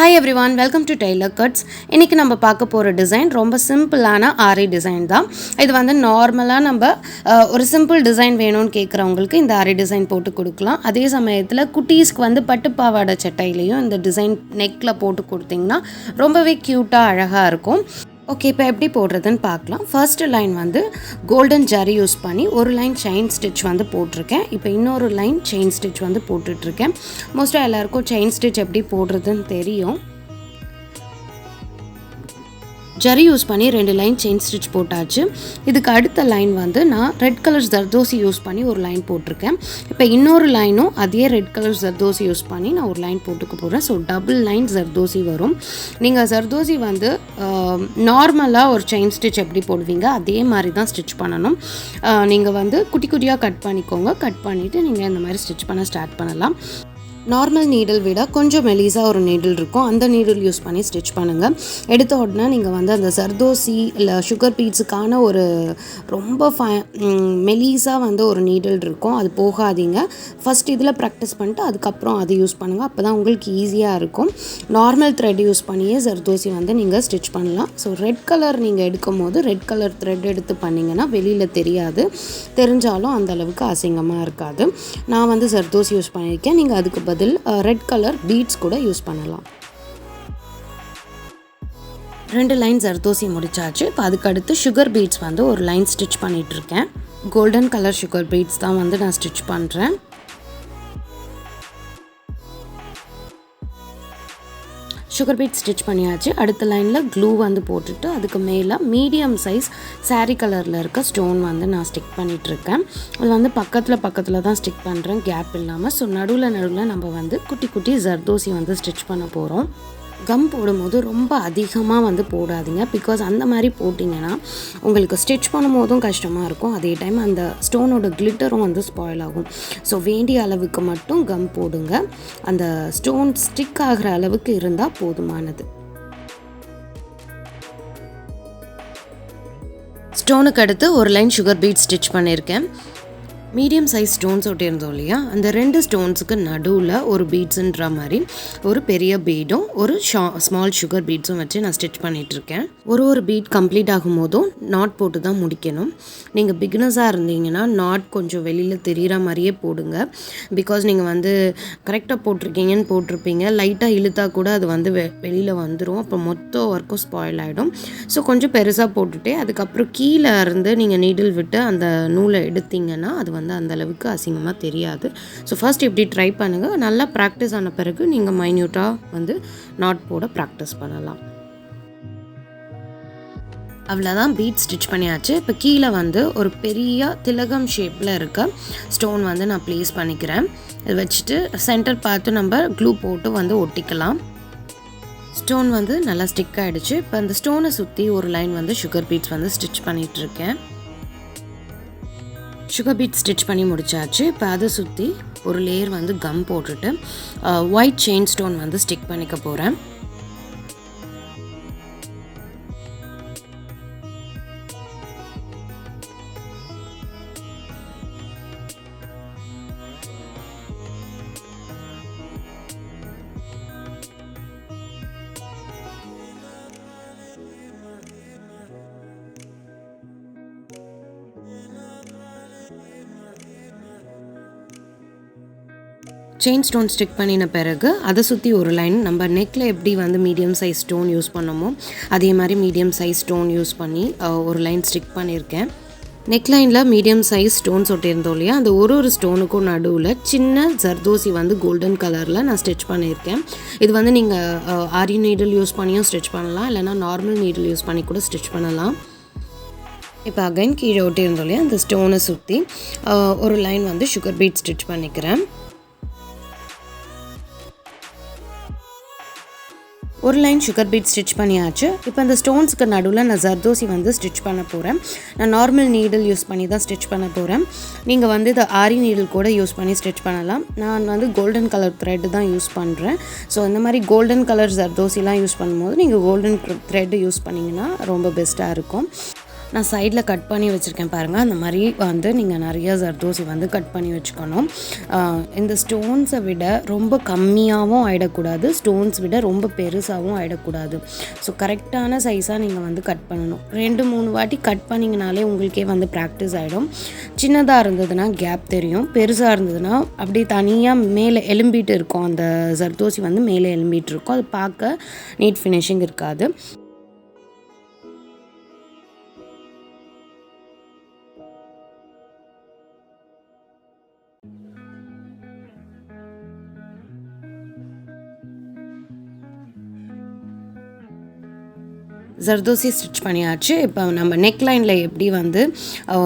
Hi everyone, welcome to Tailor Cuts. இன்னைக்கு நம்ம பார்க்க போற டிசைன் ரொம்ப சிம்பிளான ஆரி டிசைன் தான். இது வந்து நார்மலா நம்ம ஒரு சிம்பிள் டிசைன் வேணும்னு கேக்குறவங்களுக்கு இந்த ஆரி டிசைன் போட்டு கொடுக்கலாம். அதே சமயத்துல குட்டீஸ்க்கு வந்து பட்டு பாவாடை சட்டையிலயும் இந்த டிசைன் நெக்ல போட்டு கொடுத்தீங்கன்னா ரொம்பவே கியூட்டா அழகா இருக்கும். ஓகே, இப்போ எப்படி போடுறதுன்னு பார்க்கலாம். ஃபர்ஸ்ட் லைன் வந்து கோல்டன் ஜரி யூஸ் பண்ணி ஒரு லைன் செயின் ஸ்டிச் வந்து போட்டிருக்கேன். இப்போ இன்னொரு லைன் செயின் ஸ்டிச் வந்து போட்டுட்ருக்கேன். மோஸ்ட்டாக எல்லாருக்கும் செயின் ஸ்டிச் எப்படி போடுறதுன்னு தெரியும். ஜரி யூஸ் பண்ணி 2 லைன் செயின் ஸ்டிச் போட்டாச்சு. இதுக்கு அடுத்த லைன் வந்து நான் ரெட் கலர் ஜர்தோசி யூஸ் பண்ணி ஒரு லைன் போட்டிருக்கேன். இப்போ இன்னொரு லைனும் அதே ரெட் கலர் ஜர்தோசி யூஸ் பண்ணி நான் ஒரு லைன் போட்டுக்க போகிறேன். ஸோ டபுள் லைன் ஜர்தோசி வரும். நீங்கள் ஜர்தோசி வந்து நார்மலாக ஒரு செயின் ஸ்டிச் எப்படி போடுவீங்க அதே மாதிரி தான் ஸ்டிச் பண்ணணும். நீங்கள் வந்து குட்டி குட்டியாக கட் பண்ணிக்கோங்க. கட் பண்ணிவிட்டு நீங்கள் இந்த மாதிரி ஸ்டிச் பண்ண ஸ்டார்ட் பண்ணலாம். நார்மல் நீடில் விட கொஞ்சம் மெலிசாக ஒரு நீடில் இருக்கும். அந்த நீடில் யூஸ் பண்ணி ஸ்டிச் பண்ணுங்கள். எடுத்த உடனே நீங்கள் வந்து அந்த ஜர்தோசி இல்லை சுகர் பீட்ஸுக்கான ஒரு ரொம்ப மெலிசாக வந்து ஒரு நீடில் இருக்கும், அது போகாதீங்க. ஃபஸ்ட் இதில் ப்ராக்டிஸ் பண்ணிட்டு அதுக்கப்புறம் அது யூஸ் பண்ணுங்கள். அப்போ தான் உங்களுக்கு ஈஸியாக இருக்கும். நார்மல் த்ரெட் யூஸ் பண்ணியே ஜர்தோசி வந்து நீங்கள் ஸ்டிச் பண்ணலாம். ஸோ ரெட் கலர் நீங்கள் எடுக்கும் போது ரெட் கலர் த்ரெட் எடுத்து பண்ணிங்கன்னா வெளியில் தெரியாது, தெரிஞ்சாலும் அந்தளவுக்கு அசிங்கமாக இருக்காது. நான் வந்து ஜர்தோசி யூஸ் பண்ணியிருக்கேன். நீங்கள் அதுக்கு பதில் ரெட் கலர் பீட்ஸ் கூட யூஸ் பண்ணலாம். 2 லைன் ஜர்தோசி முடிச்சாச்சு. இப்போ அதுக்கடுத்து சுகர் பீட்ஸ் வந்து ஒரு லைன் ஸ்டிச் பண்ணிகிட்ருக்கேன். கோல்டன் கலர் சுகர் பீட்ஸ் தான் வந்து நான் ஸ்டிச் பண்ணுறேன். சுகர் பீட் ஸ்டிச் பண்ணியாச்சு. அடுத்த லைனில் க்ளூ வந்து போட்டுட்டு அதுக்கு மேலே மீடியம் சைஸ் சாரீ கலரில் இருக்க ஸ்டோன் வந்து நான் ஸ்டிக் பண்ணிகிட்ருக்கேன். அது வந்து பக்கத்தில் தான் ஸ்டிக் பண்ணுறேன், கேப் இல்லாமல். ஸோ நடுவில் நம்ம வந்து குட்டி குட்டி ஜர்தோசி வந்து ஸ்டிச் பண்ண போகிறோம். கம் போடும்போது ரொம்ப அதிகமாக வந்து போடாதீங்க. பிகாஸ் அந்த மாதிரி போட்டிங்கன்னா உங்களுக்கு ஸ்டிச் பண்ணும் போதும் கஷ்டமாக இருக்கும். அதே டைம் அந்த ஸ்டோனோட கிளிட்டரும் வந்து ஸ்பாயில் ஆகும். ஸோ வேண்டிய அளவுக்கு மட்டும் கம் போடுங்க. அந்த ஸ்டோன் ஸ்டிக் ஆகிற அளவுக்கு இருந்தால் போதுமானது. ஸ்டோனுக்கு அடுத்து ஒரு லைன் சுகர் பீட் ஸ்டிச் பண்ணியிருக்கேன். மீடியம் சைஸ் ஸ்டோன்ஸ் ஒட்டியிருந்தோம் இல்லையா, அந்த 2 ஸ்டோன்ஸுக்கு நடுவில் ஒரு பீட்ஸுன்ற மாதிரி ஒரு பெரிய பீடும் ஒரு ஸ்மால் சுகர் பீட்ஸும் வச்சு நான் ஸ்டிச் பண்ணிகிட்ருக்கேன். ஒரு பீட் கம்ப்ளீட் ஆகும் போதும் நாட் போட்டு தான் முடிக்கணும். நீங்கள் பிகினர்ஸாக இருந்தீங்கன்னா நாட் கொஞ்சம் வெளியில் தெரிகிற மாதிரியே போடுங்க. பிகாஸ் நீங்கள் வந்து கரெக்டாக போட்டிருக்கீங்கன்னு போட்டிருப்பீங்க, லைட்டாக இழுத்தா கூட அது வந்து வெளியில் வந்துடும். அப்போ மொத்த ஒர்க்கும் ஸ்பாயில் ஆகிடும். ஸோ கொஞ்சம் பெருசாக போட்டுகிட்டே அதுக்கப்புறம் கீழே இருந்து நீங்கள் நீடில் விட்டு அந்த நூலை எடுத்தீங்கன்னா அது வந்து அந்த அளவுக்கு அசிங்கமாக தெரியாது. ஸோ ஃபர்ஸ்ட் இப்படி ட்ரை பண்ணுங்கள். நல்லா ப்ராக்டிஸ் ஆன பிறகு நீங்கள் மைன்யூட்டாக வந்து நாட் போட ப்ராக்டிஸ் பண்ணலாம். அவ்வளோதான், பீட் ஸ்டிச் பண்ணியாச்சு. இப்போ கீழே வந்து ஒரு பெரிய திலகம் ஷேப்பில் இருக்க ஸ்டோன் வந்து நான் ப்ளேஸ் பண்ணிக்கிறேன். இதை வச்சுட்டு சென்டர் பார்த்து நம்ம க்ளூ போட்டு வந்து ஒட்டிக்கலாம். ஸ்டோன் வந்து நல்லா ஸ்டிக் ஆகிடுச்சு. இப்போ அந்த ஸ்டோனை சுற்றி ஒரு லைன் வந்து சுகர் பீட்ஸ் வந்து ஸ்டிச் பண்ணிகிட்ருக்கேன். சுகர் பீட் ஸ்டிச் பண்ணி முடிச்சாச்சு. இப்போ அதை சுற்றி ஒரு லேயர் வந்து கம் போட்டுட்டு ஒயிட் செயின் ஸ்டோன் வந்து ஸ்டிக் பண்ணிக்க போகிறேன். செயின் ஸ்டோன் ஸ்டிக் பண்ணின பிறகு அதை சுற்றி ஒரு லைன் நம்ம நெக்கில் எப்படி வந்து மீடியம் சைஸ் ஸ்டோன் யூஸ் பண்ணோமோ அதே மாதிரி மீடியம் சைஸ் ஸ்டோன் யூஸ் பண்ணி ஒரு லைன் ஸ்டிக் பண்ணியிருக்கேன். நெக் லைனில் மீடியம் சைஸ் ஸ்டோன்ஸ் ஒட்டியிருந்தோம் இல்லையா, அந்த ஒரு ஸ்டோனுக்கும் நடுவில் சின்ன ஜர்தோசி வந்து கோல்டன் கலரில் நான் ஸ்டிச் பண்ணியிருக்கேன். இது வந்து நீங்கள் ஆரி நீடில் யூஸ் பண்ணியும் ஸ்டிச் பண்ணலாம், இல்லைனா நார்மல் நீடில் யூஸ் பண்ணி கூட ஸ்டிச் பண்ணலாம். இப்போ அகைன் கீழே ஒட்டியிருந்தோம் இல்லையா, அந்த ஸ்டோனை சுற்றி ஒரு லைன் வந்து சுகர் பீட் ஸ்டிச் பண்ணிக்கிறேன். ஒரு லைன் சுகர் பீட் ஸ்டிச் பண்ணியாச்சு. இப்போ அந்த ஸ்டோன்ஸுக்கு நடுவில் நான் ஜர்தோசி வந்து ஸ்டிச் பண்ண போகிறேன். நான் நார்மல் நீடில் யூஸ் பண்ணி தான் ஸ்டிச் பண்ண போகிறேன். நீங்கள் வந்து இதை ஆரி நீடில் கூட யூஸ் பண்ணி ஸ்டிச் பண்ணலாம். நான் வந்து கோல்டன் கலர் த்ரெட் தான் யூஸ் பண்ணுறேன். ஸோ இந்த மாதிரி கோல்டன் கலர் ஜர்தோசிலாம் யூஸ் பண்ணும்போது நீங்கள் கோல்டன் த்ரெட் யூஸ் பண்ணிங்கன்னா ரொம்ப பெஸ்ட்டாக இருக்கும். நான் சைடில் கட் பண்ணி வச்சுருக்கேன் பாருங்கள். அந்த மாதிரி வந்து நீங்கள் நிறைய ஜர்தோசி வந்து கட் பண்ணி வச்சுக்கணும். இந்த ஸ்டோன்ஸை விட ரொம்ப கம்மியாகவும் ஆகிடக்கூடாது, ஸ்டோன்ஸ் விட ரொம்ப பெருசாகவும் ஆகிடக்கூடாது. ஸோ கரெக்டான சைஸாக நீங்கள் வந்து கட் பண்ணணும். 2-3 வாட்டி கட் பண்ணிங்கனாலே உங்களுக்கே வந்து ப்ராக்டிஸ் ஆகிடும். சின்னதாக இருந்ததுன்னா கேப் தெரியும், பெருசாக இருந்ததுன்னா அப்படி தனியாக மேலே எலும்பிட்டு இருக்கும். அந்த ஜர்தோசி வந்து மேலே எலும்பிட்டு இருக்கும், அது பார்க்க நீட் ஃபினிஷிங் இருக்காது. ஜர்தோசி ஸ்டிச் பண்ணியாச்சு. இப்போ நம்ம நெக் லைனில் எப்படி வந்து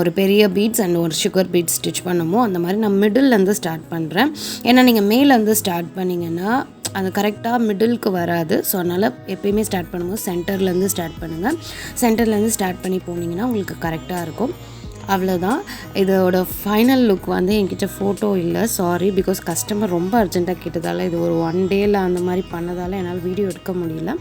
ஒரு பெரிய பீட்ஸ் அண்ட் ஒரு சுகர் பீட்ஸ் ஸ்டிச் பண்ணமோ அந்த மாதிரி நான் மிடில்லேருந்து ஸ்டார்ட் பண்ணுறேன். ஏன்னா நீங்கள் மேலேருந்து ஸ்டார்ட் பண்ணிங்கன்னா அது கரெக்டாக மிடிலுக்கு வராது. ஸோ அதனால் எப்பயுமே ஸ்டார்ட் பண்ணும்போது சென்டர்லேருந்து ஸ்டார்ட் பண்ணுங்கள். சென்டர்லேருந்து ஸ்டார்ட் பண்ணி போனீங்கன்னா உங்களுக்கு கரெக்டாக இருக்கும். அவ்வளோதான். இதோட ஃபைனல் லுக் வந்து என்கிட்ட ஃபோட்டோ இல்லை, சாரி. பிகாஸ் கஸ்டமர் ரொம்ப அர்ஜென்ட்டாக கேட்டதால் இது ஒரு 1 டேயில் அந்த மாதிரி பண்ணதால் என்னால் வீடியோ எடுக்க முடியல.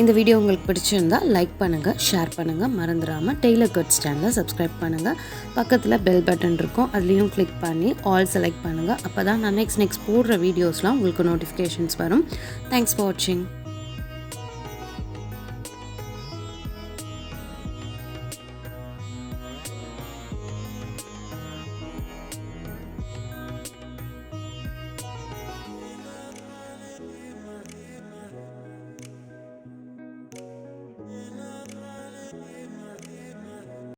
இந்த வீடியோ உங்களுக்கு பிடிச்சிருந்தால் லைக் பண்ணுங்கள், ஷேர் பண்ணுங்கள், மறந்துடாமல் டெய்லர் கட் சேனலை சப்ஸ்கிரைப் பண்ணுங்கள். பக்கத்தில் பெல் பட்டன் இருக்கும், அதுலேயும் கிளிக் பண்ணி ஆல் செலக்ட் பண்ணுங்கள். அப்போ தான் நான் நெக்ஸ்ட் போடுற வீடியோஸ்லாம் உங்களுக்கு நோட்டிஃபிகேஷன்ஸ் வரும். தேங்க்ஸ் ஃபார் வாட்சிங்.